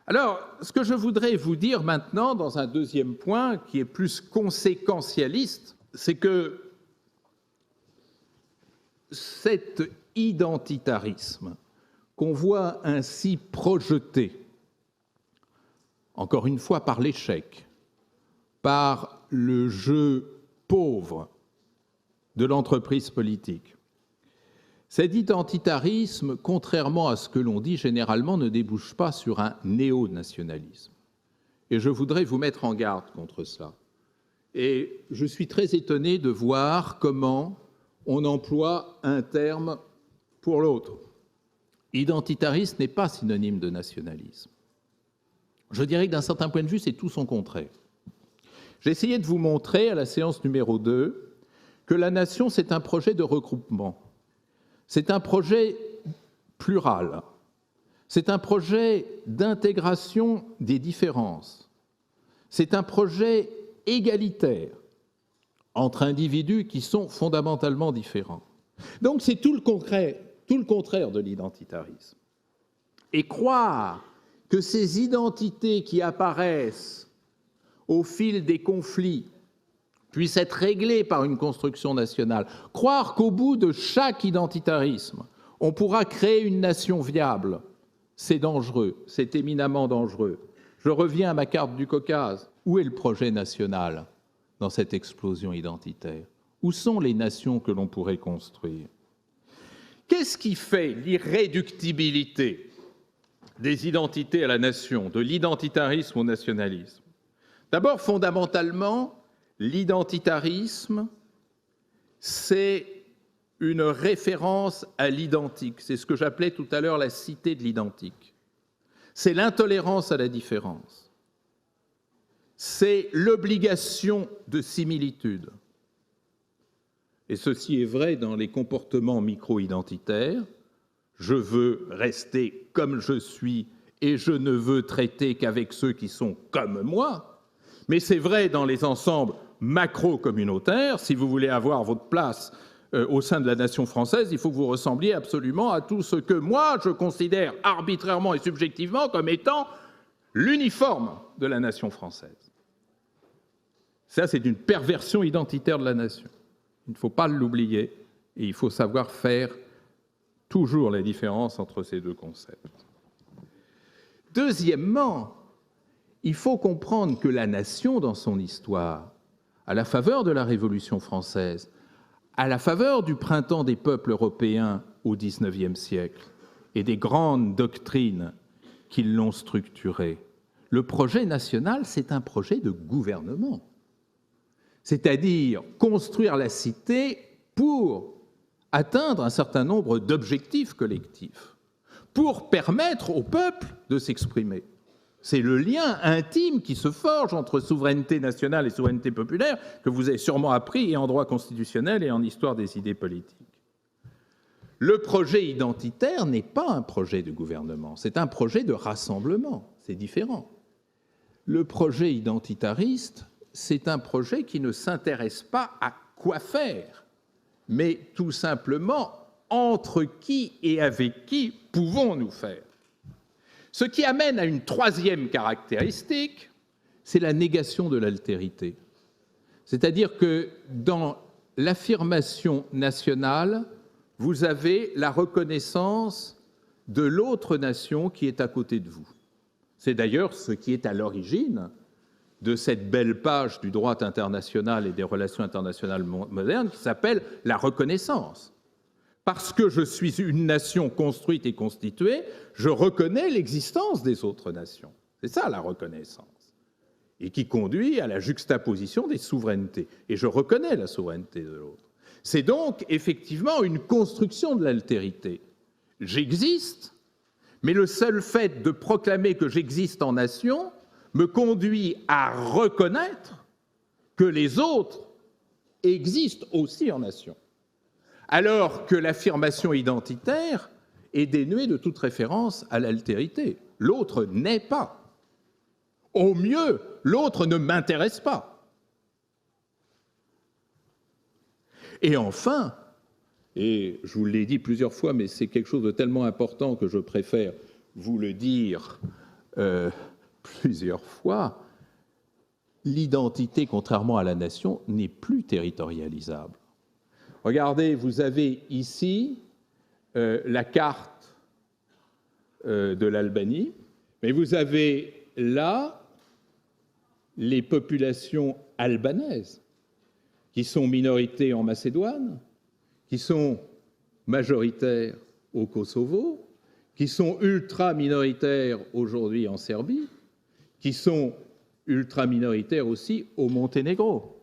Alors, ce que je voudrais vous dire maintenant, dans un deuxième point qui est plus conséquentialiste, c'est que cet identitarisme qu'on voit ainsi projeté, encore une fois par l'échec, par le jeu pauvre de l'entreprise politique, cet identitarisme, contrairement à ce que l'on dit généralement, ne débouche pas sur un néo-nationalisme. Et je voudrais vous mettre en garde contre cela. Et je suis très étonné de voir comment on emploie un terme pour l'autre. Identitarisme n'est pas synonyme de nationalisme. Je dirais que d'un certain point de vue, c'est tout son contraire. J'ai essayé de vous montrer à la séance numéro 2 que la nation, c'est un projet de regroupement. C'est un projet plural. C'est un projet d'intégration des différences. C'est un projet égalitaire entre individus qui sont fondamentalement différents. Donc c'est tout le contraire de l'identitarisme. Et croire que ces identités qui apparaissent au fil des conflits puissent être réglées par une construction nationale, croire qu'au bout de chaque identitarisme, on pourra créer une nation viable, c'est dangereux, c'est éminemment dangereux. Je reviens à ma carte du Caucase. Où est le projet national dans cette explosion identitaire? Où sont les nations que l'on pourrait construire? Qu'est-ce qui fait l'irréductibilité des identités à la nation, de l'identitarisme au nationalisme? D'abord, fondamentalement, l'identitarisme, c'est une référence à l'identique. C'est ce que j'appelais tout à l'heure la cité de l'identique. C'est l'intolérance à la différence. C'est l'obligation de similitude. Et ceci est vrai dans les comportements micro-identitaires. Je veux rester comme je suis et je ne veux traiter qu'avec ceux qui sont comme moi. Mais c'est vrai dans les ensembles macro-communautaires. Si vous voulez avoir votre place au sein de la nation française, il faut que vous ressembliez absolument à tout ce que moi, je considère arbitrairement et subjectivement comme étant l'uniforme de la nation française. Ça, c'est une perversion identitaire de la nation. Il ne faut pas l'oublier et il faut savoir faire toujours la différence entre ces deux concepts. Deuxièmement, il faut comprendre que la nation, dans son histoire, à la faveur de la Révolution française, à la faveur du printemps des peuples européens au XIXe siècle et des grandes doctrines qui l'ont structuré, le projet national, c'est un projet de gouvernement. C'est-à-dire construire la cité pour atteindre un certain nombre d'objectifs collectifs, pour permettre au peuple de s'exprimer. C'est le lien intime qui se forge entre souveraineté nationale et souveraineté populaire que vous avez sûrement appris et en droit constitutionnel et en histoire des idées politiques. Le projet identitaire n'est pas un projet de gouvernement, c'est un projet de rassemblement, c'est différent. Le projet identitariste, c'est un projet qui ne s'intéresse pas à quoi faire, mais tout simplement entre qui et avec qui pouvons-nous faire. Ce qui amène à une troisième caractéristique, c'est la négation de l'altérité. C'est-à-dire que dans l'affirmation nationale, vous avez la reconnaissance de l'autre nation qui est à côté de vous. C'est d'ailleurs ce qui est à l'origine de cette belle page du droit international et des relations internationales modernes qui s'appelle la reconnaissance. Parce que je suis une nation construite et constituée, je reconnais l'existence des autres nations. C'est ça la reconnaissance. Et qui conduit à la juxtaposition des souverainetés. Et je reconnais la souveraineté de l'autre. C'est donc effectivement une construction de l'altérité. J'existe, mais le seul fait de proclamer que j'existe en nation me conduit à reconnaître que les autres existent aussi en nation. Alors que l'affirmation identitaire est dénuée de toute référence à l'altérité. L'autre n'est pas. Au mieux, l'autre ne m'intéresse pas. Et enfin, et je vous l'ai dit plusieurs fois, mais c'est quelque chose de tellement important que je préfère vous le dire plusieurs fois, l'identité, contrairement à la nation, n'est plus territorialisable. Regardez, vous avez ici la carte de l'Albanie, mais vous avez là les populations albanaises, qui sont minorités en Macédoine, qui sont majoritaires au Kosovo, qui sont ultra-minoritaires aujourd'hui en Serbie, qui sont ultra-minoritaires aussi au Monténégro.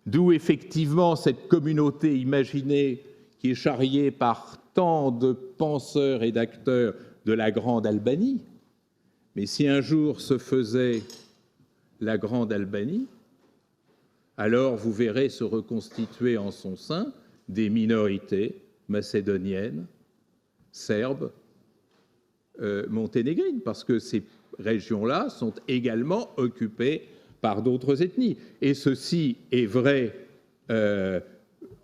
D'où effectivement cette communauté imaginée qui est charriée par tant de penseurs et d'acteurs de la Grande Albanie. Mais si un jour se faisait la Grande Albanie, alors vous verrez se reconstituer en son sein des minorités macédoniennes, serbes, monténégrines, parce que ces régions-là sont également occupées par d'autres ethnies. Et ceci est vrai,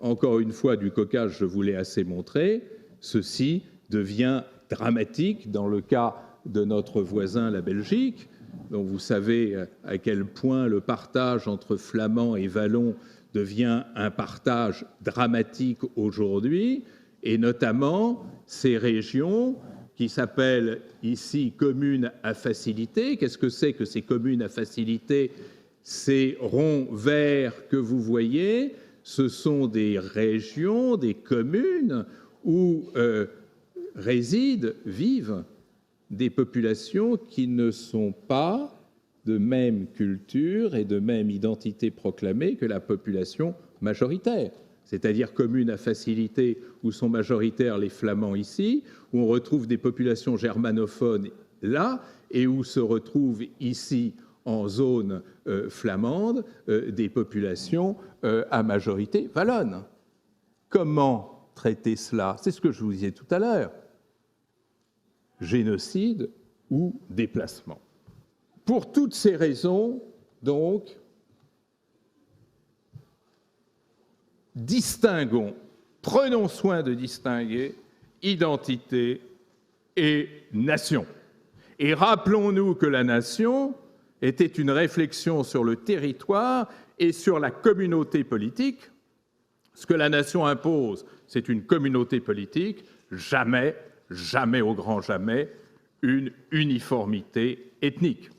encore une fois, du Caucase, je vous l'ai assez montré, ceci devient dramatique dans le cas de notre voisin, la Belgique, dont vous savez à quel point le partage entre flamands et wallons devient un partage dramatique aujourd'hui, et notamment ces régions qui s'appellent ici communes à facilité. Qu'est-ce que c'est que ces communes à facilité? Ces ronds verts que vous voyez, ce sont des régions, des communes où résident, vivent des populations qui ne sont pas de même culture et de même identité proclamée que la population majoritaire. C'est-à-dire communes à facilité où sont majoritaires les Flamands ici, où on retrouve des populations germanophones là, et où se retrouvent ici, en zone flamande, des populations à majorité wallonne. Comment traiter cela? C'est ce que je vous disais tout à l'heure. Génocide ou déplacement. Pour toutes ces raisons, donc, distinguons, prenons soin de distinguer identité et nation. Et rappelons-nous que la nation était une réflexion sur le territoire et sur la communauté politique. Ce que la nation impose, c'est une communauté politique, jamais, jamais au grand jamais, une uniformité ethnique.